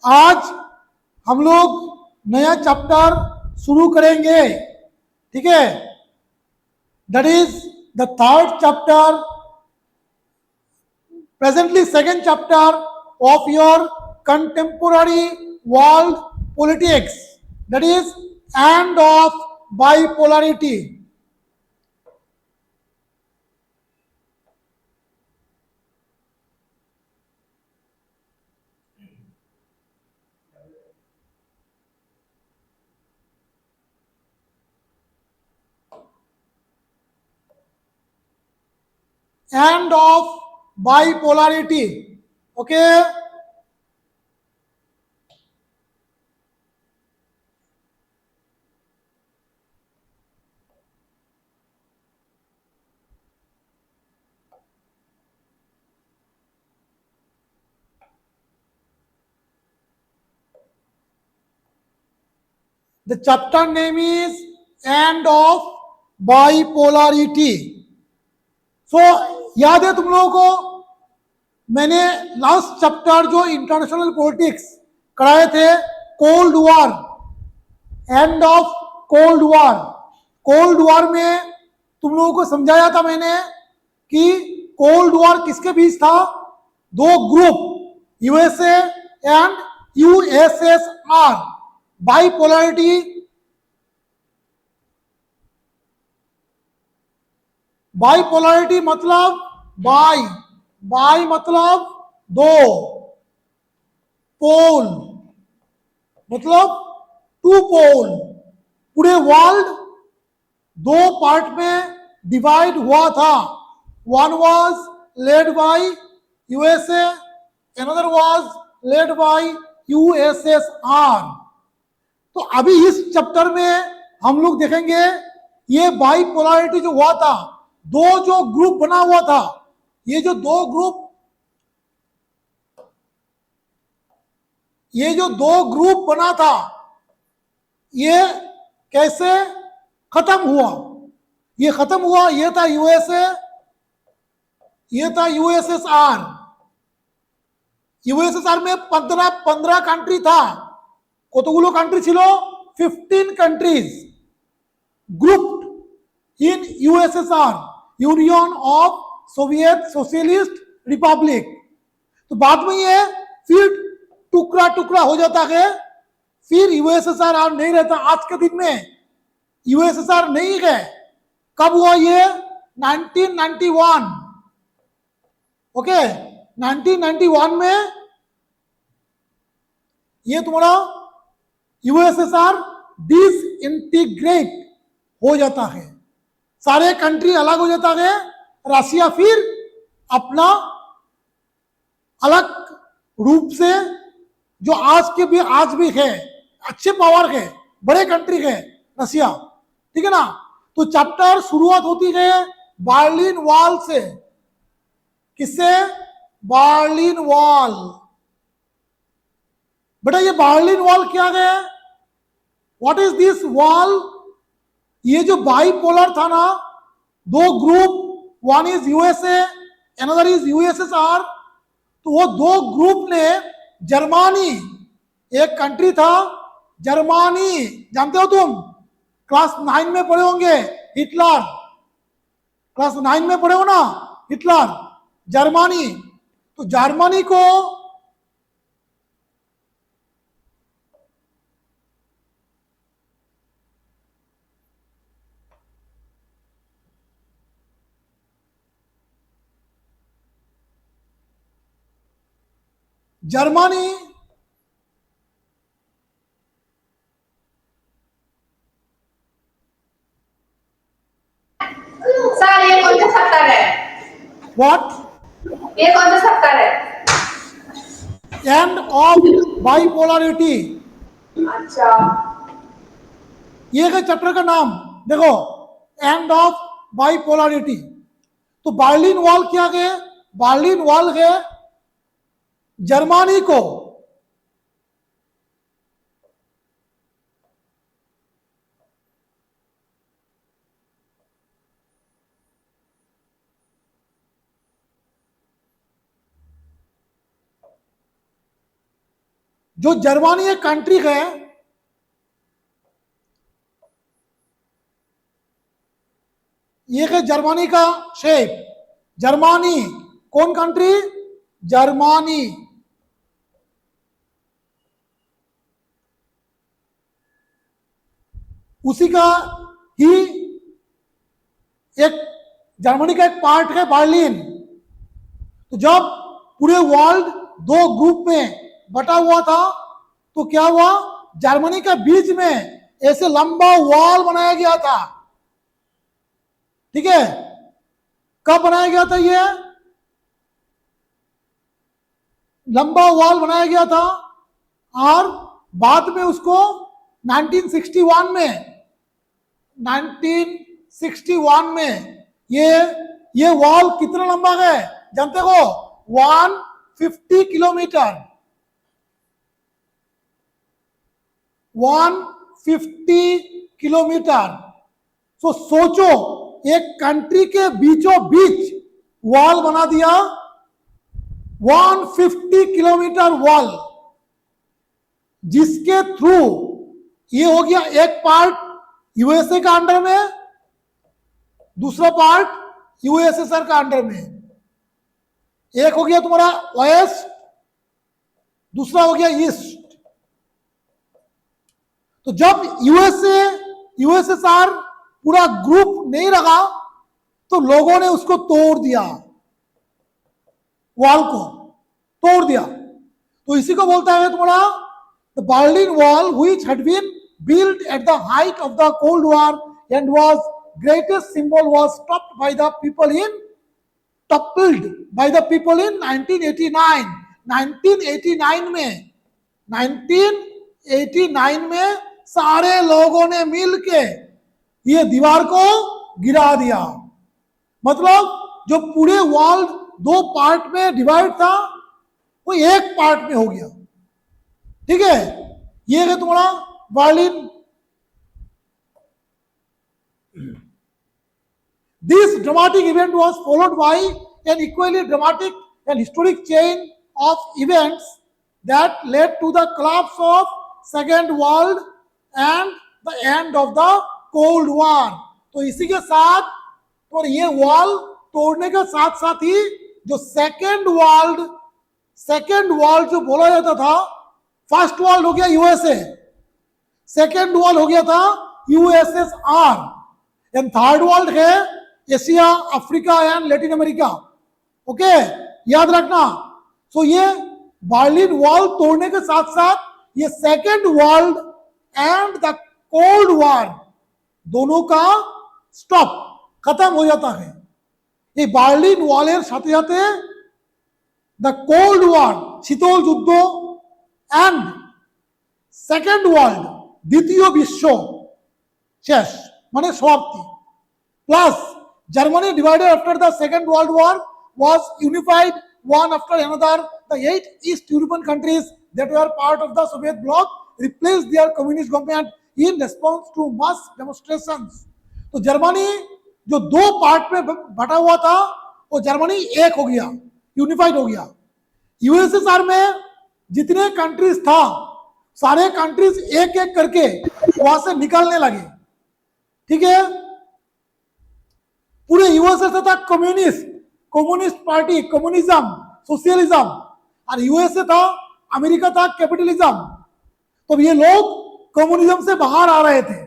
आज हम लोग नया चैप्टर शुरू करेंगे, ठीक है। That is the third chapter, presently second chapter of your contemporary world politics, that is end of bipolarity. End of bipolarity, okay. The chapter name is end of bipolarity. So याद है तुम लोगों को, मैंने लास्ट चैप्टर जो international politics कराए थे, cold war, end of cold war. Cold war में तुम लोगों को समझाया था मैंने कि कोल्ड वॉर किसके बीच था? दो group, USA and USSR. Bipolarity, bipolarity मतलब बाई मतलब दो, पोल मतलब टू पोल। पूरे वर्ल्ड दो पार्ट में डिवाइड हुआ था। One was led by USA, another was led by USSR. तो अभी इस चैप्टर में हम लोग देखेंगे ये बाइपोलैरिटी जो हुआ था, दो जो ग्रुप बना हुआ था, ये जो दो ग्रुप बना था, ये कैसे खत्म हुआ? ये खत्म हुआ, ये था यूएसए, ये था यूएसएसआर। यूएसएसआर में 15 कंट्री था। কতগুলো कंट्री ছিল? 15 countries grouped in USSR, union of Soviet socialist Republic. तो बाद में ये फिर टुकड़ा टुकड़ा हो जाता है, फिर यूएसएसआर नहीं रहता। आज के दिन में यूएसएसआर नहीं है। कब हुआ ये? 1991। ओके, 1991 में ये तुम्हारा यूएसएसआर डिसइंटीग्रेट हो जाता है, सारे कंट्री अलग हो जाता है। रशिया फिर अपना अलग रूप से, जो आज भी है, अच्छे पावर है, बड़े कंट्री है रशिया, ठीक है ना। तो चैप्टर शुरुआत होती है बर्लिन वॉल से। किससे? Berlin wall. बेटा ये बर्लिन वॉल क्या है? What is this wall? ये जो बाइपोलर था ना, दो group, one is USA, another is USSR. तो वो दो ग्रुप ने, जर्मनी एक कंट्री था, जर्मनी जानते हो तुम, क्लास 9 में पढ़े होंगे, हिटलर। क्लास 9 में पढ़े हो ना, हिटलर, जर्मनी। तो जर्मनी को जर्मनी सर ये कौन सा सेक्टर है? व्हाट? ये कौन सा सेक्टर है? And of bipolarity. अच्छा, ये है चैप्टर का नाम, देखो, एंड ऑफ बाइपोलैरिटी। तो बर्लिन वॉल क्या है? बर्लिन वॉल है जर्मनी को जो जर्मनी एक कंट्री है, ये है जर्मनी का शेप। जर्मनी कौन कंट्री? जर्मनी। उसी का ही एक जर्मनी का एक पार्ट है बर्लिन। तो जब पूरे वर्ल्ड दो ग्रुप में बटा हुआ था तो क्या हुआ, जर्मनी के बीच में ऐसे लंबा वॉल बनाया गया था। ठीक है, कब बनाया गया था? ये लंबा वॉल बनाया गया था और बाद में उसको 1961 में ये वॉल कितना लंबा है जानते हो? 150 किलोमीटर। 150 किलोमीटर। तो सोचो, एक कंट्री के बीचों बीच वॉल बना दिया, 150 किलोमीटर वॉल, जिसके थ्रू ये हो गया एक पार्ट यूएसए का अंडर में, दूसरा पार्ट यूएसएसआर का अंडर में। एक हो गया तुम्हारा वेस्ट, दूसरा हो गया ईस्ट। तो जब यूएसएसआर पूरा ग्रुप नहीं रहा तो लोगों ने उसको तोड़ दिया, वॉल को तोड़ दिया। तो इसी को बोलता है तुम्हारा the Berlin wall, which had been built at the height of the Cold War and was greatest symbol, was toppled by the people in 1989। 1989 में सारे लोगों ने मिलके ये दीवार को गिरा दिया। मतलब जो पूरे वर्ल्ड दो पार्ट में डिवाइड था वो एक पार्ट में हो गया। ठीक है, ये है तुम्हारा Berlin. This dramatic event was followed by an equally dramatic and historic chain of events that led to the collapse of Second World and the end of the Cold War। तो इसी के साथ और ये वॉल तोड़ने के साथ साथ ही जो सेकेंड वर्ल्ड जो बोला जाता था, फर्स्ट वर्ल्ड हो गया यूएसए, सेकेंड वर्ल्ड हो गया था यूएसएसआर, एंड थर्ड वर्ल्ड है Asia, Africa and Latin America. Okay, याद रखना। सो ये बर्लिन वॉल तोड़ने के साथ साथ ये second world and the cold war दोनों का स्टॉप खत्म हो जाता है। ये বার্লিন ওয়ালের সাথে সাথে দ্য কোল্ড ওয়ার শীতল যুদ্ধ এন্ড সেকেন্ড ওয়ার্ল্ড দ্বিতীয় বিশ্ব শেষ মানে সমাপ্তি, plus Germany divided after the second world war was unified one after another. The 8 East European countries that were part of the Soviet bloc replaced their communist government in response to mass demonstrations। तो Germany जो दो part में बटा हुआ था वो Germany एक हो गया, यूनिफाइड हो गया। यूएसएसआर में जितने कंट्रीज था सारे कंट्रीज एक एक करके वहां से निकलने लगे। ठीक है, पूरे यूएसएसआर था कम्युनिस्ट पार्टी, कम्युनिज्म, सोशलिज्म, और यूएसए था, अमेरिका था कैपिटलिज्म। तो ये लोग कम्युनिज्म से बाहर आ रहे थे,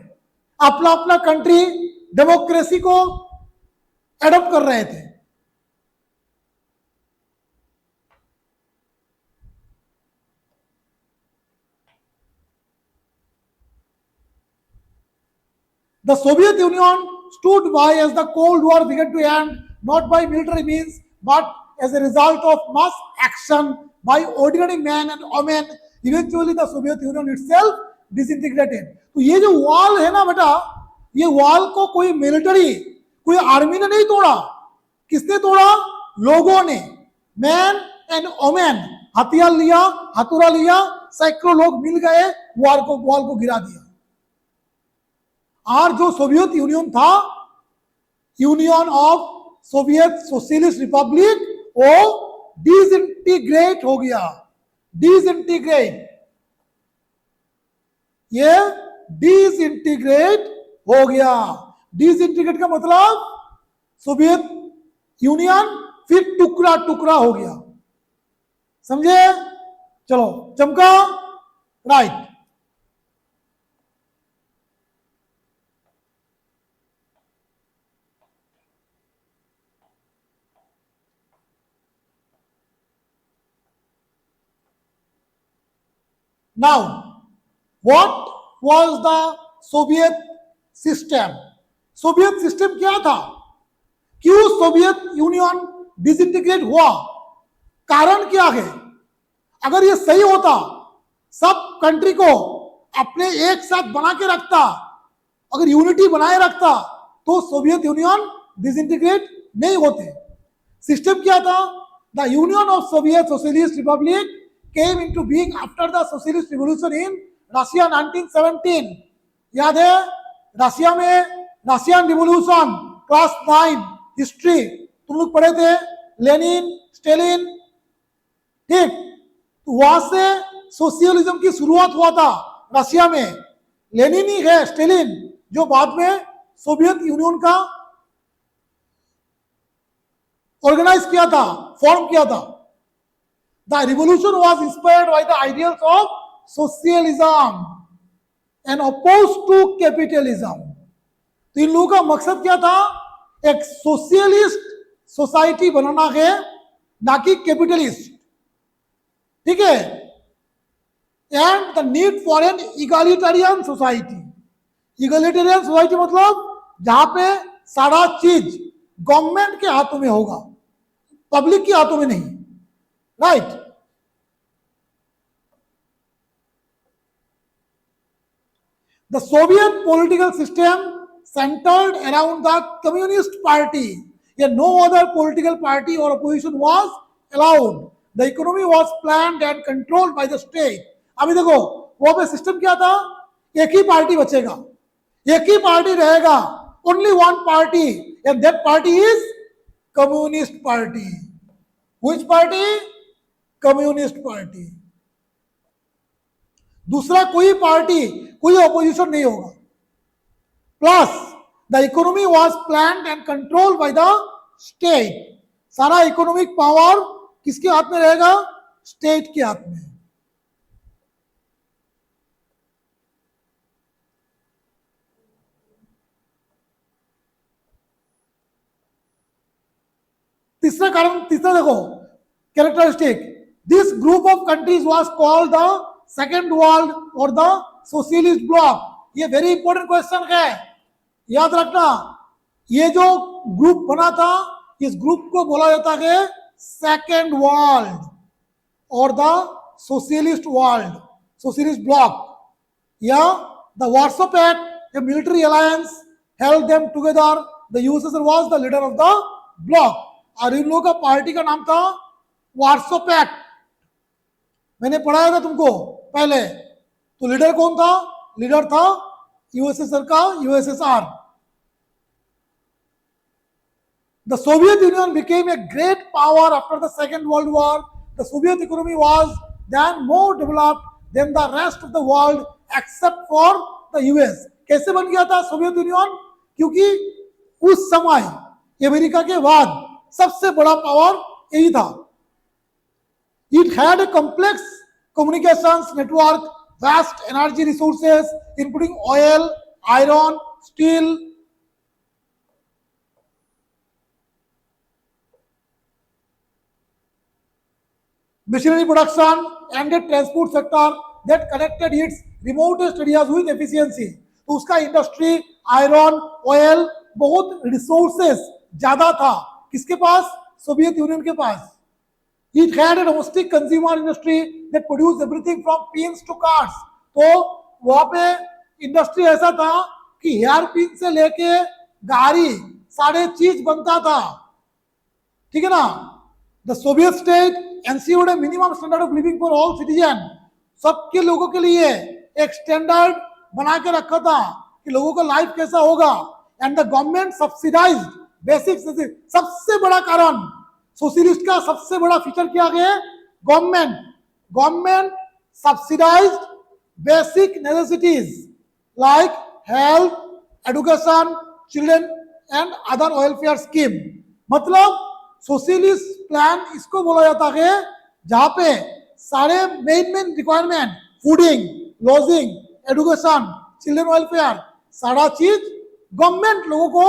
अपना अपना कंट्री डेमोक्रेसी को एडॉप्ट कर रहे थे। The Soviet Union stood by as the Cold War began to end, not by military means, but as a result of mass action by ordinary men and women. Eventually, the Soviet Union itself disintegrated। तो ये जो wall है ना बेटा, ये wall को कोई military, कोई आर्मी ने नहीं तोड़ा। किसने तोड़ा? लोगों ने, मैन एंड वोमेन, हथियार लिया, हथौड़ा लिया, सैकड़ों लोग मिल गए, वॉल को गिरा दिया। और जो सोवियत यूनियन था, union of Soviet socialist Republic, वो डिसइंटीग्रेट हो गया, डिसइंटीग्रेट। ये डिसइंटीग्रेट हो गया। डिसइंटीग्रेट का मतलब सोवियत यूनियन फिर टुकड़ा टुकड़ा हो गया। समझे? चलो चमका, right. Now, what was the Soviet system? Soviet system क्या था? क्यों सोवियत यूनियन डिसइंटीग्रेट हुआ? कारण क्या है? अगर ये सही होता, सब कंट्री को अपने एक साथ बना के रखता, अगर यूनिटी बनाए रखता, तो सोवियत यूनियन डिसइंटीग्रेट नहीं होते। सिस्टम क्या था? The union of Soviet socialist Republic came into being after the socialist revolution in Russia 1917। याद है? रशिया में रशियन रिवोल्यूशन, क्लास 9 हिस्ट्री तुम लोग पढ़े थे, लेनिन, स्टेलिन, ठीक? तो वहां से सोशलिज्म की शुरुआत हुआ था रशिया में। लेनिन ही है, स्टेलिन, जो बाद में सोवियत यूनियन का ऑर्गेनाइज किया था, फॉर्म किया था। The revolution was inspired by the ideals of socialism and opposed to capitalism। तो इन लोगों का मकसद क्या था? एक सोशलिस्ट सोसाइटी बनाना है, ना कि कैपिटलिस्ट, ठीक है? And the need for an egalitarian society. Egalitarian society मतलब जहां पे सारा चीज गवर्नमेंट के हाथों में होगा, पब्लिक के हाथों में नहीं, right? The Soviet political system centered around the Communist Party, and no other political party or opposition was allowed। The economy was planned and controlled by the state। अभी देखो वहां पे सिस्टम क्या था? एक ही पार्टी बचेगा, एक ही पार्टी रहेगा, only one party, and that party is communist party. Which party? Communist party. दूसरा कोई पार्टी, कोई ऑपोजिशन नहीं होगा। Plus the economy was planned and controlled by the state. सारा इकोनॉमिक पावर किसके हाथ में रहेगा? स्टेट के हाथ में। तीसरा कारण, तीसरा देखो characteristic, this group of countries was called the second world और द सोशलिस्ट ब्लॉक। ये वेरी इंपॉर्टेंट क्वेश्चन है, याद रखना। ये जो ग्रुप बना था, इस ग्रुप को बोला जाता है सेकेंड वर्ल्ड और the socialist world, socialist bloc, या the Warsaw Pact, a military alliance held them together। The USSR was the leader of the bloc। और इन लोगों का पार्टी का नाम था वार्सो पैक्ट। मैंने पढ़ाया था तुमको पहले। तो लीडर कौन था? लीडर था यूएसएसआर का, USSR. The Soviet Union became a great power after the Second World War। The Soviet economy was then more developed than the rest of the world except for the US। कैसे बन गया था Soviet union? क्योंकि उस समय America के बाद सबसे बड़ा पावर यही था। It had a complex communications network, vast energy resources including oil, iron, steel, machinery production, and a transport sector that connected its remotest areas with efficiency। तो उसका इंडस्ट्री, आयरन, ऑयल, बहुत resources ज्यादा था। किसके पास? Soviet union के पास। It had a domestic consumer industry that produced everything from pins to cards। तो वहां पे इंडस्ट्री ऐसा था कि हेयर पिन से लेके गाड़ी सारे चीज बनता था, ठीक है ना? The Soviet state ensured a minimum standard of living for all citizens। सबके लोगों के लिए एक स्टैंडर्ड बना के रखा था कि लोगों का लाइफ कैसा होगा। And the government subsidised basic. सबसे बड़ा कारण सोशलिस्ट का सबसे बड़ा फीचर क्या है? Government subsidised basic necessities like health, education, children and other welfare scheme. मतलब सोशलिस्ट प्लान इसको बोला जाता है जहां पे सारे main requirement, fooding, lodging, education, children welfare, सारा चीज गवर्नमेंट लोगों को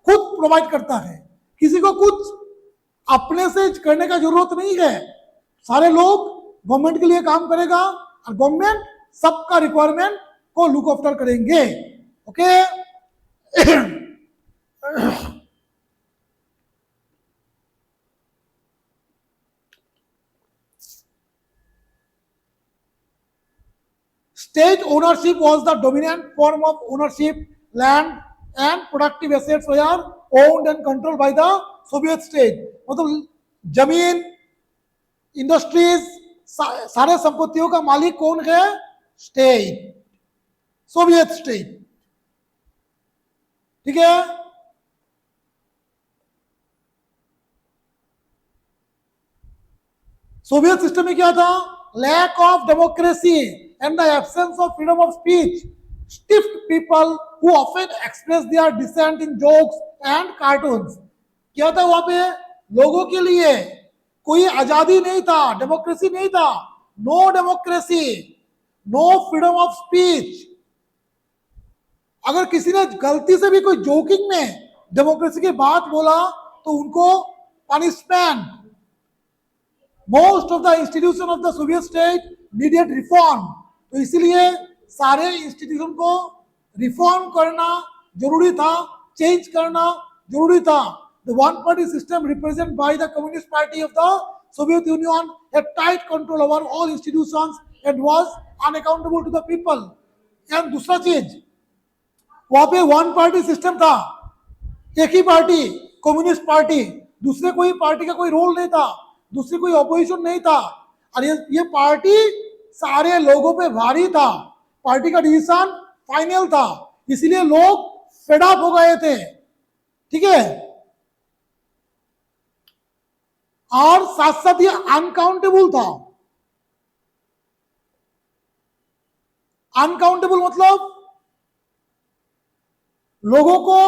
खुद प्रोवाइड करता है। किसी को कुछ अपने से करने का जरूरत नहीं है, सारे लोग गवर्नमेंट के लिए काम करेगा और गवर्नमेंट सबका रिक्वायरमेंट को लुक आफ्टर करेंगे। Okay State ownership was the dominant form of ownership. Land and productive assets were owned and controlled by the Soviet state. मतलब जमीन, इंडस्ट्रीज, सारे संपत्तियों का मालिक कौन है? State, Soviet state. ठीक है। सोवियत सिस्टम में क्या था? Lack of democracy and the absence of freedom of speech stiffed people who often express their dissent in jokes and cartoons. क्या था वहां पे? लोगों के लिए कोई आजादी नहीं था, डेमोक्रेसी नहीं था, no democracy, no freedom of speech. अगर किसी ने गलती से भी कोई जोकिंग में डेमोक्रेसी की बात बोला तो उनको punishment. Most of the institution of the Soviet state needed reform. तो इसीलिए सारे इंस्टीट्यूशन को रिफॉर्म करना जरूरी था, चेंज करना जरूरी था। The one party system represent by the communist party of the Soviet union had tight control over all institutions and was unaccountable to the people. And दूसरा चीज, वहां पे वन पार्टी सिस्टम था, एक ही पार्टी, कम्युनिस्ट पार्टी, दूसरे कोई party का कोई रोल नहीं था, दूसरी कोई ऑपोजिशन नहीं था। और ये पार्टी सारे लोगों पे भारी था, पार्टी का डिसीजन फाइनल था, इसलिए लोग फेड अप हो गए थे। ठीक है। और साथ साथ ये अनकाउंटेबल था। अनकाउंटेबल मतलब लोगों को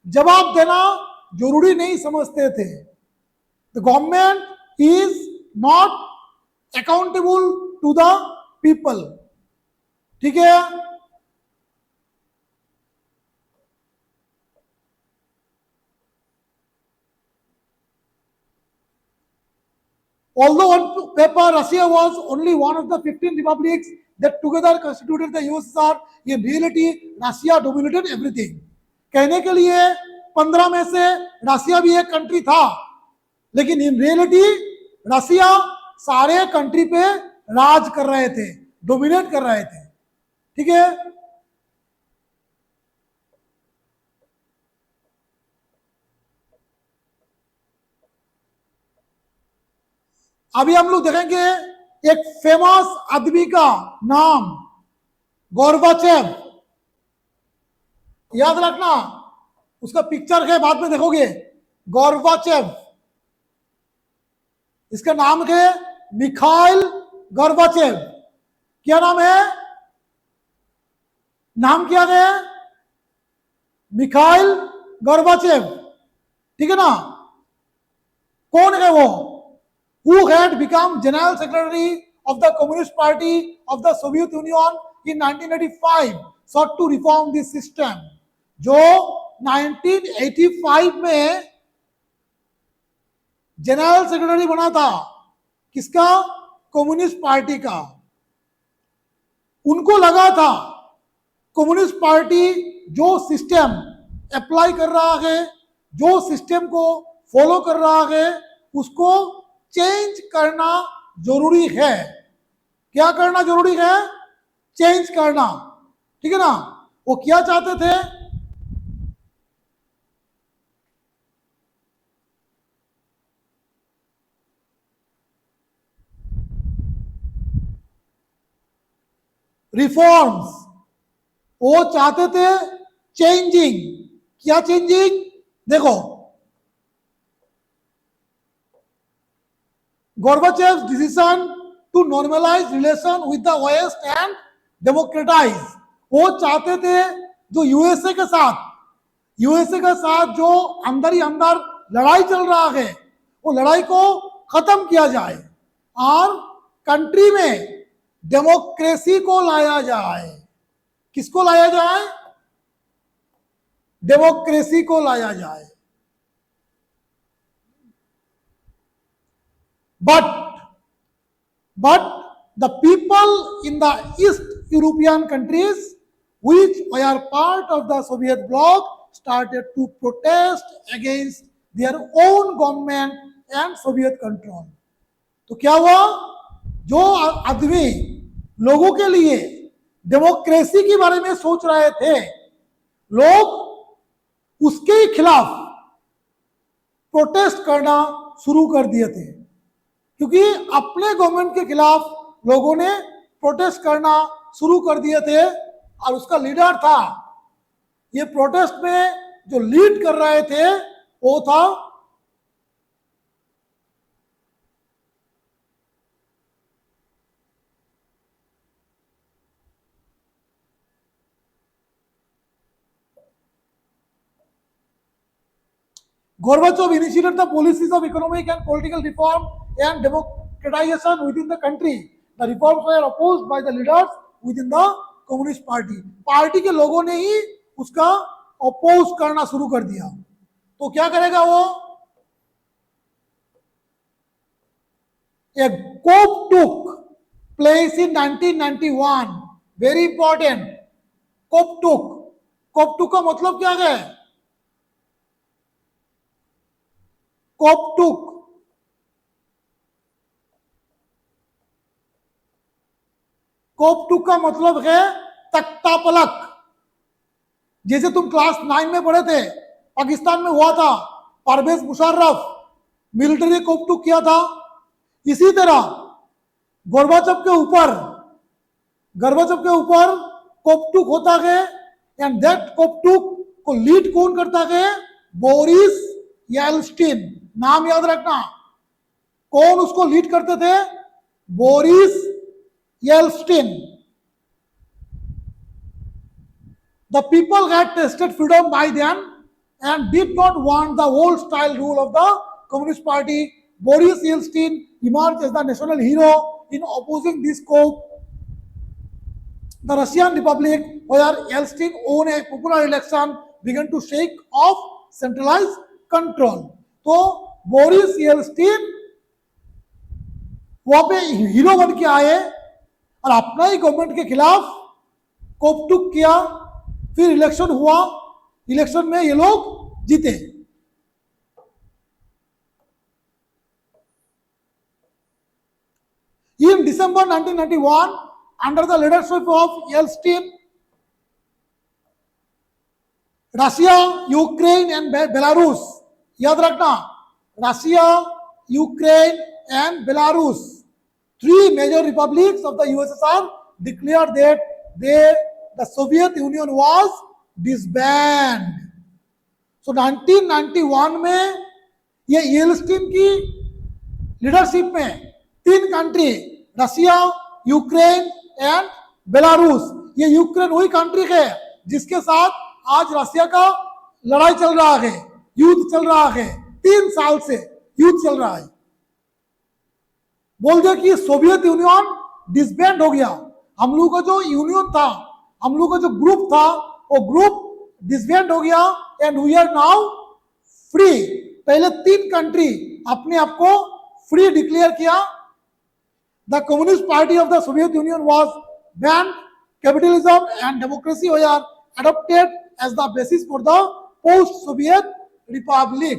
जवाब देना जरूरी नहीं समझते थे। The government is not accountable to the people. ठीक है। Although on paper Russia was only one of the 15 republics that together constituted the USSR, in reality Russia dominated everything. कहने के लिए 15 में से रशिया भी एक कंट्री था, लेकिन इन रियलिटी रशिया सारे कंट्री पे राज कर रहे थे, डोमिनेट कर रहे थे। ठीक है। अभी हम लोग देखेंगे एक फेमस आदमी का नाम गोर्बाचेव। याद रखना, उसका पिक्चर है, बाद में देखोगे। गोर्बाचेव, इसका नाम है मिखाइल गोर्बाचेव। क्या नाम है? नाम क्या है? Mikhail Gorbachev. ठीक है ना। कौन है वो? Who had become General Secretary of the Communist Party of the Soviet Union in 1985, sought to reform this system. जो 1985 में जनरल सेक्रेटरी बना था, किसका? कम्युनिस्ट पार्टी का। उनको लगा था कम्युनिस्ट पार्टी जो सिस्टम अप्लाई कर रहा है, जो सिस्टम को फॉलो कर रहा है, उसको चेंज करना जरूरी है। क्या करना जरूरी है? चेंज करना। ठीक है ना। वो क्या चाहते थे? रिफॉर्म्स। वो चाहते थे चेंजिंग। क्या चेंजिंग? देखो, Gorbachev's decision to normalize relation with the West and democratise. वो चाहते थे जो यूएसए के साथ जो अंदर ही अंदर लड़ाई चल रहा है, वो लड़ाई को खत्म किया जाए और कंट्री में डेमोक्रेसी को लाया जाए। किसको लाया जाए? डेमोक्रेसी को लाया जाए। But the people in the East European countries, which were part of the Soviet bloc, started to protest against their own government and Soviet control. तो क्या हुआ? जो आदमी लोगों के लिए डेमोक्रेसी के बारे में सोच रहे थे, लोग उसके ही खिलाफ प्रोटेस्ट करना शुरू कर दिए थे, क्योंकि अपने गवर्नमेंट के खिलाफ लोगों ने प्रोटेस्ट करना शुरू कर दिए थे। और उसका लीडर था, ये प्रोटेस्ट में जो लीड कर रहे थे वो था Gorbachev. Initiated the policies of economic and political reform and democratization within the country. The reforms were opposed by the leaders within the Communist Party. Party के लोगों ने ही उसका अपोज करना शुरू कर दिया। तो क्या करेगा वो? A coup took place in 1991. Very important. coup took का मतलब क्या है? कोपटुक का मतलब है तख्ता पलट। जैसे तुम क्लास 9 में पढ़े थे, पाकिस्तान में हुआ था, परवेज मुशर्रफ मिलिट्री कोपटुक किया था। इसी तरह गोरबाचव के ऊपर कोपटुक होता है। एंड दैट कोपटुक को लीड कौन करता है? Boris Yeltsin. नाम याद रखना, कौन उसको लीड करते थे? Boris Yeltsin. The people had tasted freedom by then and did not want the old style rule of the Communist Party. Boris Yeltsin emerged as the national hero in opposing this coup. The Russian Republic, where Yeltsin won a popular election, began to shake off centralized control. तो Boris Yeltsin वहां पे hero बन के आए और अपना ही government के खिलाफ कोपटुक किया। फिर इलेक्शन हुआ, इलेक्शन में ये लोग जीते। In December 1991, under the leadership of Yeltsin, Russia, Ukraine and Belarus, याद रखना, Russia, Ukraine and Belarus, 3 major republics of the USSR declared that the Soviet Union was disbanded. So 1991 में ये येल्सिन की लीडरशिप में 3 country, Russia, Ukraine and Belarus, ये Ukraine वही country है जिसके साथ आज रशिया का लड़ाई चल रहा है, युद्ध चल रहा है, 3 साल से युद्ध चल रहा है। बोल दे कि सोवियत यूनियन डिसबैंड हो गया, हम लोग का जो यूनियन था, हम लोग का जो ग्रुप था, वो ग्रुप डिसबैंड हो गया and we are now free. पहले 3 कंट्री अपने आप को फ्री डिक्लेयर किया। The communist party of the Soviet union was banned, capitalism and democracy were adopted as the basis for the post Soviet republic.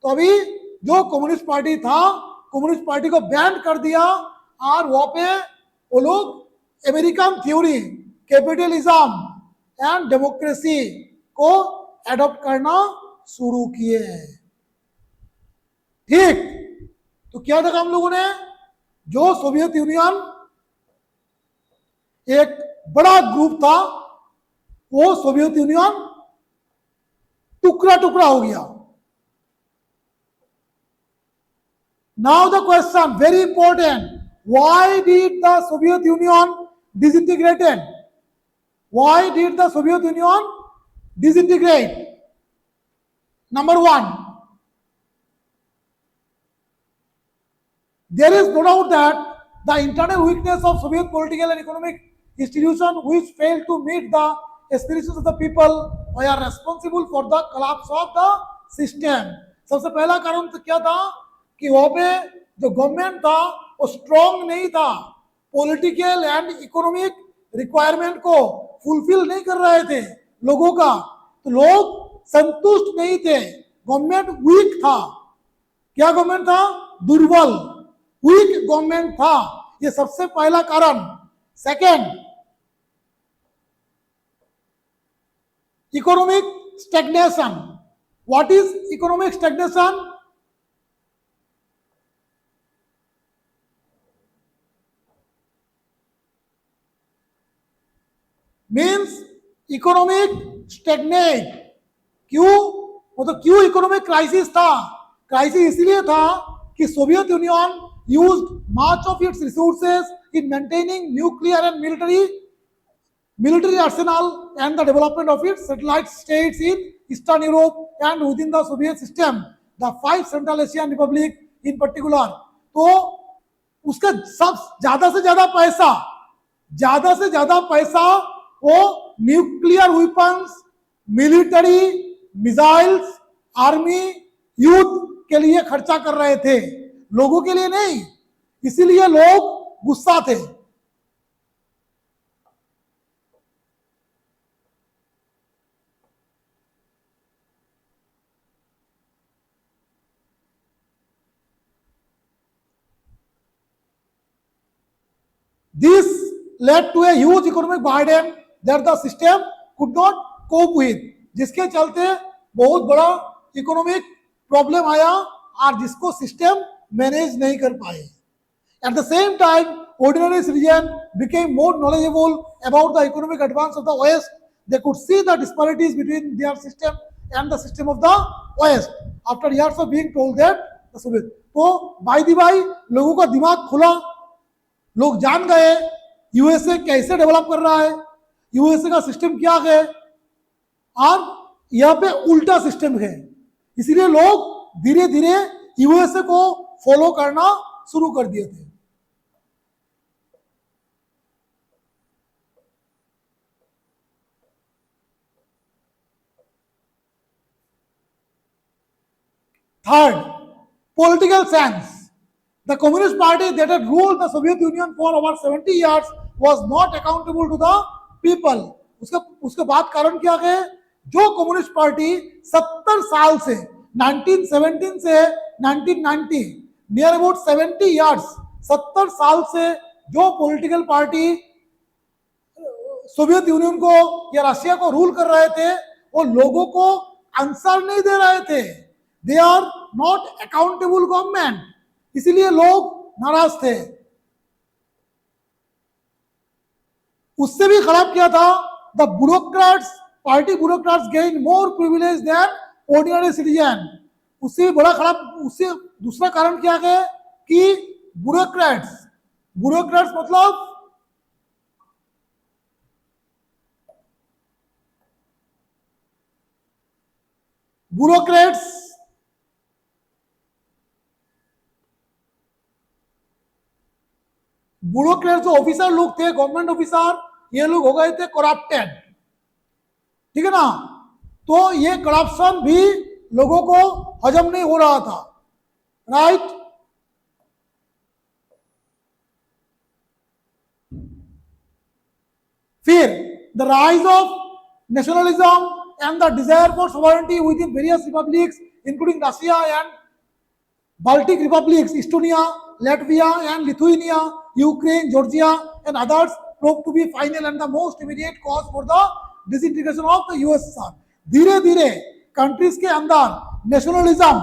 तो अभी जो कम्युनिस्ट पार्टी था, communist party को बैन कर दिया और वहां पे वो लोग American theory, capitalism and democracy को एडॉप्ट करना शुरू किए। ठीक, तो क्या देखा हम लोगों ने? जो सोवियत यूनियन एक बड़ा ग्रुप था, वो सोवियत यूनियन टुकड़ा टुकड़ा हो गया। Now the question, very important, why did the Soviet Union disintegrated. Why did the Soviet Union disintegrate? Number one, there is no doubt that the internal weakness of Soviet political and economic institutions which failed to meet the aspirations of the people were responsible for the collapse of the system. सबसे पहला कारण तो क्या था कि वहां पे जो गवर्नमेंट था वो स्ट्रॉन्ग नहीं था, पॉलिटिकल एंड इकोनॉमिक रिक्वायरमेंट को फुलफिल नहीं कर रहे थे लोगों का, तो लोग संतुष्ट नहीं थे, गवर्नमेंट वीक था। क्या गवर्नमेंट था? दुर्बल, वीक गवर्नमेंट था, ये सबसे पहला कारण। Second, economic stagnation. What is economic stagnation? Means economic stagnate. क्यों? मतलब क्यों इकोनॉमिक क्राइसिस था? क्राइसिस इसलिए था कि Soviet union used much of its resources in maintaining nuclear and military arsenal and the development of its satellite states in Eastern Europe and within the Soviet system, the 5 Central Asian Republic in particular. तो उसका सब ज्यादा से ज्यादा पैसा वो nuclear weapons, military, missiles, army, युद्ध के लिए खर्चा कर रहे थे, लोगों के लिए नहीं। इसीलिए लोग गुस्सा थे। This led to a huge economic burden that the system could not cope with, जिसके चलते बहुत बड़ा इकोनॉमिक प्रॉब्लम आया और जिसको सिस्टम मैनेज नहीं कर पाए। At the same time, ordinary citizens became more knowledgeable about the economic advance of the West. They could see the disparities between their system and the system of the West after years of being told that the Soviet. तो by the by लोगों का दिमाग खुला, लोग जान गए USA कैसे develop कर रहा है, यूएसए का सिस्टम क्या है, और यहाँ पे उल्टा सिस्टम है। इसीलिए लोग धीरे धीरे यूएसए को फॉलो करना शुरू कर दिए थे। Third, political sense. The Communist Party that had ruled the Soviet Union for over 70 years was not accountable to the people. उसके बाद कारण क्या है? जो कम्युनिस्ट पार्टी 70 साल से 1917 से 1990 नियर अबाउट 70 इयर्स 70 साल से जो पॉलिटिकल पार्टी सोवियत यूनियन को या रशिया को रूल कर रहे थे, वो लोगों को आंसर नहीं दे रहे थे। They are not accountable government, इसीलिए लोग नाराज थे। उससे भी खराब क्या था? The bureaucrats, party bureaucrats gain more privilege than ordinary citizen. उससे बड़ा खराब, उससे दूसरा कारण क्या है कि ब्यूरोक्रेट्स मतलब ब्यूरोक्रेट जो ऑफिसर लोग थे, गवर्नमेंट ऑफिसर, ये लोग हो गए थे करप्टेड, ठीक है ना। तो ये करप्शन भी लोगों को हजम नहीं हो रहा था, राइट। फिर the rise of nationalism and the desire for sovereignty within various republics including Russia and Baltic republics, Estonia, Latvia and Lithuania, Ukraine, Georgia and others proved to be final and the most immediate cause for the disintegration of the USSR. धीरे धीरे countries के अंदर nationalism,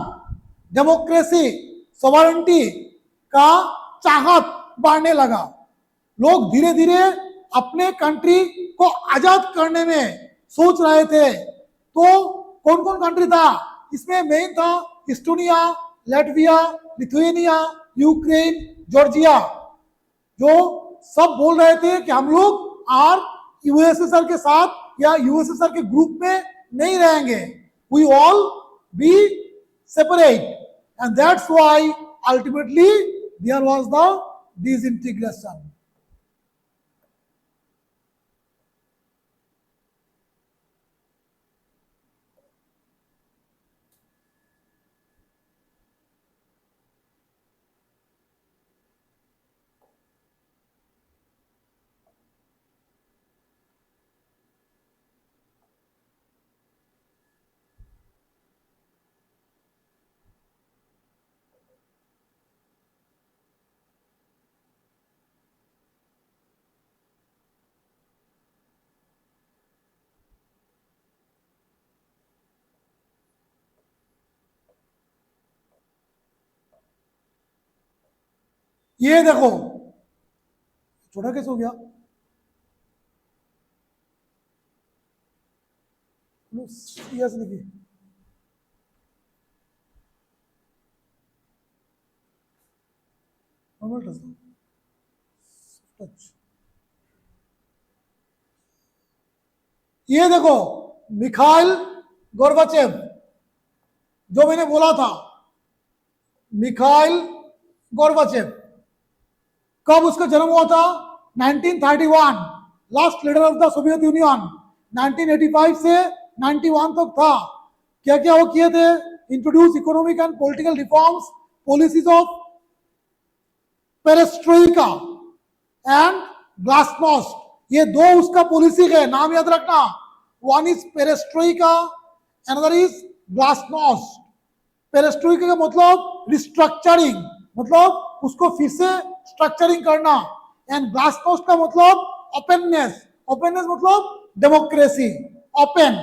democracy, sovereignty का चाहत बढ़ने लगा। लोग धीरे धीरे अपने कंट्री को आजाद करने में सोच रहे थे। तो कौन कौन कंट्री था इसमें? मेन था Estonia, Latvia, Lithuania, Ukraine, Georgia, जो सब बोल रहे थे कि हम लोग आर यूएसएसआर के साथ या यूएसएसआर के ग्रुप में नहीं रहेंगे, we all be separate, and that's why ultimately there was the disintegration. ये देखो छोटा कैसे हो गया, यस लिखिए, ये देखो मिखाइल गोर्बाचेव, जो मैंने बोला था, मिखाइल गोर्बाचेव, कब उसका जन्म हुआ था? 1931, last leader of the Soviet union. 1985 से 91 तक था। क्या क्या वो किए थे? Introduce economic and political reforms, policies of perestroika and glasnost, ये दो उसका पॉलिसी है, नाम याद रखना। One is perestroika, another is glasnost. Perestroika का मतलब रिस्ट्रक्चरिंग, मतलब उसको फिर से स्ट्रक्चरिंग करना, एंड ग्लासनोस्ट का मतलब ओपननेस, ओपननेस मतलब डेमोक्रेसी, ओपन,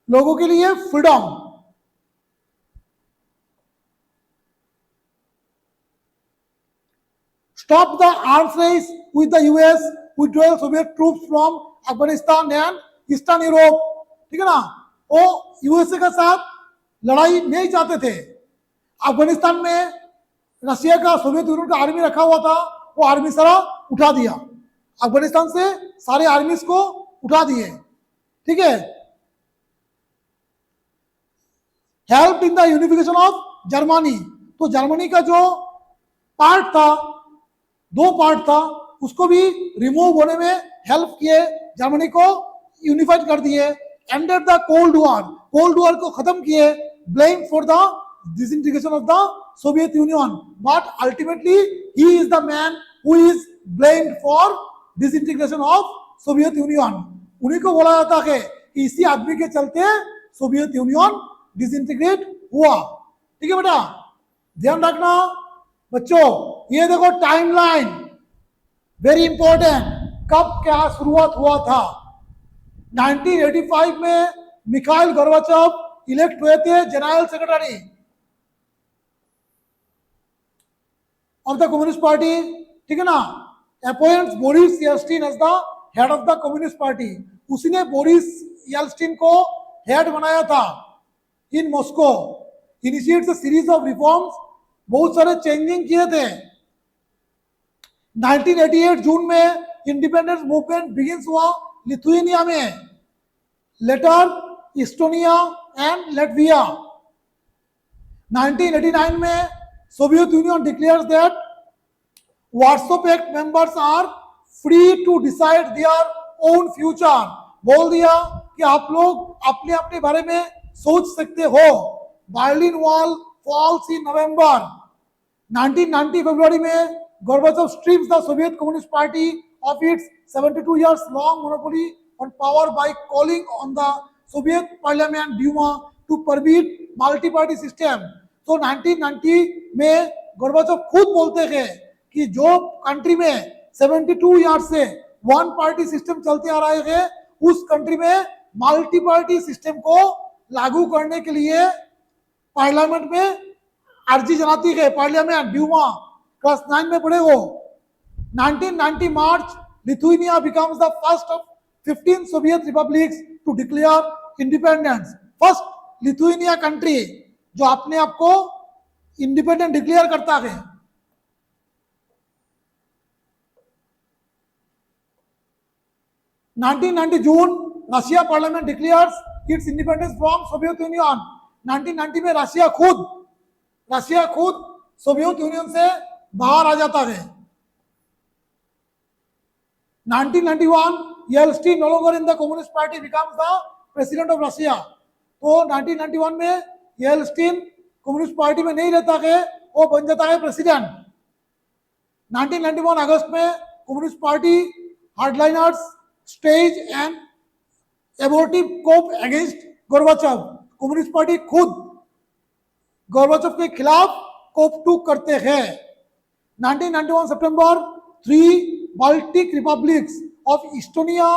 लोगों के लिए freedom. Stop the arms race with the US, withdrawal Soviet troops from Afghanistan and Eastern Europe, ठीक है ना? वो यूएसए के साथ लड़ाई नहीं चाहते थे। अफगानिस्तान में रशिया का, सोवियत यूनियन का आर्मी रखा हुआ था, वो आर्मी सारा उठा दिया, अफगानिस्तान से सारे आर्मीज को उठा दिए, ठीक है। Help in the unification of Germany, तो जर्मनी का जो पार्ट था, दो पार्ट था, उसको भी रिमूव होने में हेल्प किए, जर्मनी को यूनिफाइड कर दिए। Ended the cold war, cold war को खत्म किए, blame for the disintegration of the Soviet union, but ultimately he is the man who is blamed for disintegration of Soviet union. उन्हीं को बोला जाता है कि इसी आदमी के चलते सोवियत यूनियन डिसइंटीग्रेट हुआ, ठीक है बेटा, ध्यान रखना बच्चों। ये देखो टाइमलाइन, वेरी इंपॉर्टेंट, कब क्या शुरुआत हुआ था। 1985 में मिखाइल गोर्बाचेव इलेक्ट हुए थे general secretary of the communist party, ठीक है ना। Appoints Boris Yeltsin as the head of the communist party, उसी ने बोरिस येल्सिन को हेड बनाया था in Moscow. Initiates a series of reforms, बहुत सारे चेंजिंग किए थे। 1988 जून में इंडिपेंडेंस मूवमेंट बिगिंस हुआ लिथुआनिया में, लेटर इस्टोनिया एंड लेटविया। 1989 में Soviet union declares that Warsaw pact members are free to decide their own future, बोल दिया कि आप लोग अपने अपने बारे में सोच सकते हो। बर्लिन वॉल फॉल्स इन नवंबर 1990, फरवरी में Gorbachev strips the Soviet Communist Party of its 72 years long monopoly on power by calling on the Soviet Parliament Duma to permit multi-party system। तो 1990 में गोर्बाचेव खुद बोलते हैं कि जो कंट्री में 72 ईयर्स से वन पार्टी सिस्टम चलते आ रहे हैं, उस कंट्री में मल्टी पार्टी सिस्टम को लागू करने के लिए पार्लियामेंट में अर्जी जनाती है। पार्लियामेंट ड्यूमा, क्लास 9 में पढ़े हो। 1990 March Lithuania becomes the first of 15 Soviet republics to declare independence. First Lithuania country जो अपने आप को इंडिपेंडेंट डिक्लेयर करता है। 1990 June Russia parliament declares its independence from Soviet Union. 1990 में रशिया खुद सोवियत यूनियन से बाहर आ जाता है। 1991 Yeltsin no longer in the communist party becomes the president of Russia. तो 1991 में येल्ट्सिन कम्युनिस्ट पार्टी में नहीं रहता है, वो बन जाता है प्रेसिडेंट। 1991 अगस्त में communist party hardliners stage and abortive coup against Gorbachev. Communist party खुद गोर्बाचोव के खिलाफ कोप 2 करते हैं। 1991 September 3 Baltic republics of Estonia,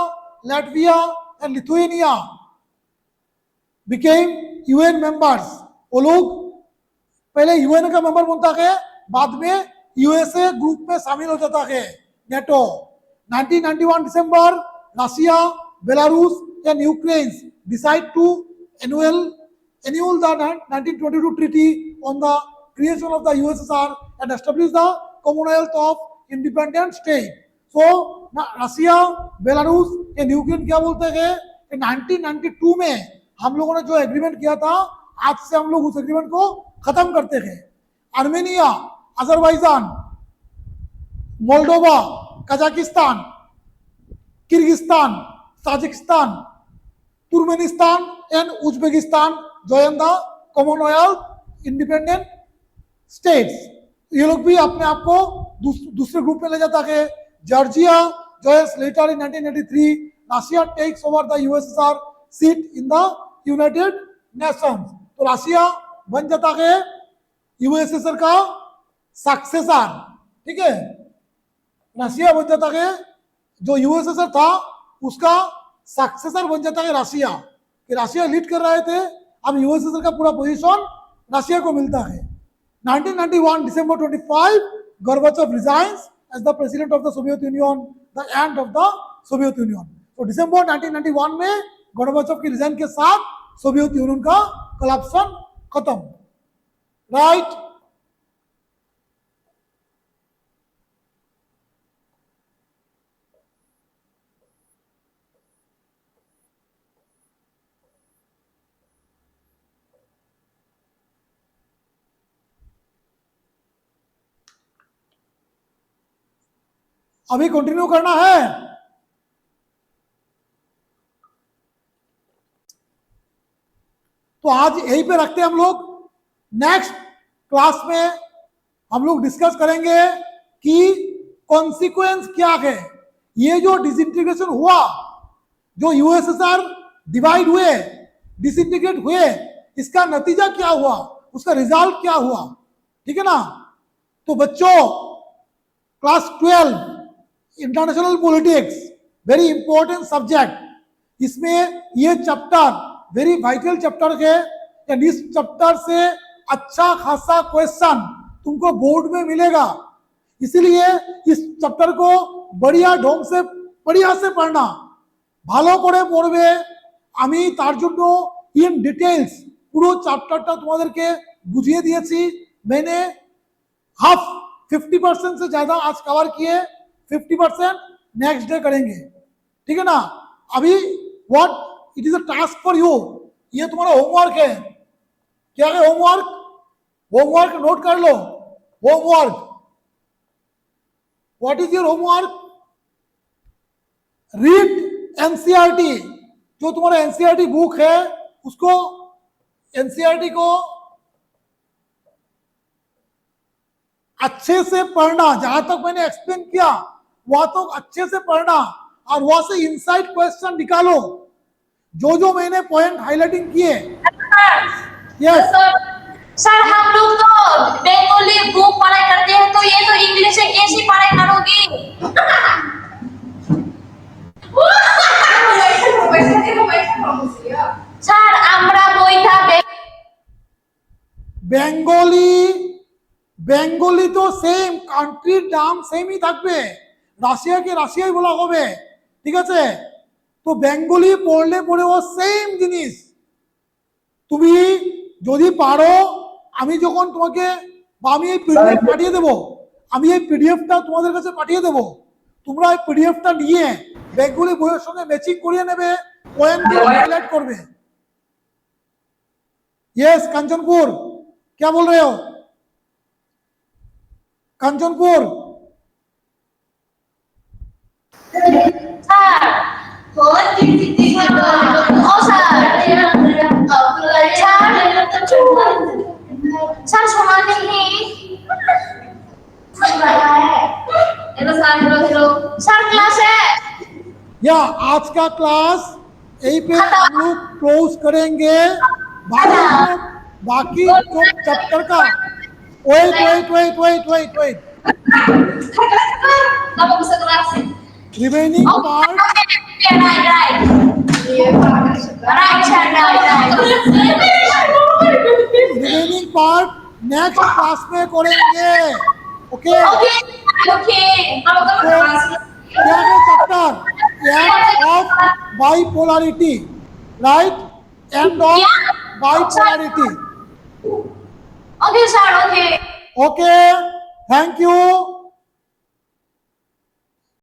Latvia and Lithuania became UN members. वो लोग पहले यूएन का मेंबर बनता है, बाद में यूएसए ग्रुप में शामिल हो जाता है, नेटो। 1991 दिसंबर Russia, Belarus and Ukraine decide to annul the 1922 treaty on the creation of the USSR and establish the Commonwealth of Independent States. So Russia, Belarus and Ukraine क्या बोलते हैं कि 1992 में हम लोगों ने जो एग्रीमेंट किया था, आज से हम लोग उस एग्रीमेंट को खत्म करते हैं। Armenia, Azerbaijan, Moldova, Kazakhstan, Kyrgyzstan, Tajikistan, Turkmenistan and Uzbekistan join the Commonwealth Independent States। ये लोग भी अपने आप को दूसरे ग्रुप में ले जाता है। Georgia joins later in 1983। Russia takes over the USSR seat in the United Nations। तो रशिया बन जाता है यूएसएसआर का सक्सेसर, ठीक है। रशिया बन जाता है, जो यूएसएसआर था उसका सक्सेसर बन जाता है रशिया, कि रशिया लीड कर रहे थे, अब यूएसएसआर का पूरा पोजीशन रशिया को मिलता है। 1991 December 25 Gorbachev resigns as the president of the Soviet Union, the end of the Soviet Union। तो दिसंबर 1991 में गोर्बाचोव की रिजाइन के साथ सोवियत यूनियन का कोलैप्सन खत्म, राइट। अभी कंटिन्यू करना है। तो आज यहीं पे रखते हैं हम लोग। नेक्स्ट क्लास में हम लोग डिस्कस करेंगे कि कॉन्सिक्वेंस क्या है। ये जो डिसइंटीग्रेशन हुआ, जो यूएसएसआर डिवाइड हुए, डिसइंटीग्रेट हुए, इसका नतीजा क्या हुआ, उसका रिजल्ट क्या हुआ, ठीक है ना। तो बच्चों, class 12 international politics very important subject. इसमें ये चैप्टर वेरी वाइटल चैप्टर है, एंड इस चैप्टर से अच्छा खासा क्वेश्चन तुमको बोर्ड में मिलेगा। इसीलिए इस चैप्टर को बढ़िया ढंग से बढ़िया से पढ़ना, ভালো করে পড়বে। আমি তার জন্য इन डिटेल्स পুরো চ্যাপ্টারটা তোমাদেরকে বুঝিয়ে দিয়েছি। मैंने हाफ 50% से ज्यादा आज कवर किए, 50% नेक्स्ट डे करेंगे, ठीक है ना। अभी what it is a task for you, ये तुम्हारा होमवर्क है। क्या है होमवर्क? होमवर्क नोट कर लो। Homework, what is your homework? Read NCERT. जो तुम्हारा एनसीईआरटी बुक है उसको, एनसीईआरटी को अच्छे से पढ़ना। जहां तक मैंने एक्सप्लेन किया वहां तो अच्छे से पढ़ना, और वहां से इनसाइड क्वेश्चन निकालो, जो जो मैंने पॉइंट हाईलाइटिंग किए। यस सर, हम लोग तो बंगाली बुक पढ़ाई करते हैं, तो ये तो इंग्लिश से कैसी पढ़ाई करोगी? सर, আমরা বইটা বেঙ্গলি তো সেম, কান্ট্রির নাম সেমই থাকবে, রাশিয়াকে রাশিয়াই বলা হবে, ঠিক আছে। তো বেঙ্গলি পড়লে পড়েও সেম জিনিস। তুমি যদি পারো, আমি যখন তোমাকে, বা আমি এই পিডিএফ পাঠিয়ে দেবো, আমি এই পিডিএফটা তোমাদের কাছে পাঠিয়ে দেবো, তোমরা এই পিডিএফটা নিয়ে বেঙ্গলি বইয়ের সঙ্গে ম্যাচিং করিয়ে নেবে, পয়েন্ট দিয়ে হাইলাইট করবে। यस कंचनपुर, क्या बोल रहे हो? कंचनपुर স্যার ও স্যার স্যার শোনা নেই hello sir, hello hello. Sir class है या आज का क्लास यही पे हम लोग क्लोज करेंगे। बाकी जो चैप्टर का wait Kamu bisa kelas? Remaining part right Iya, Pak. right sir right remaining part next class में करेंगे। Okay okay okay Kamu kan तो kelas? क्या है chapter? End of bipolarity, right? End of bipolarity. Okay sir okay okay, thank you.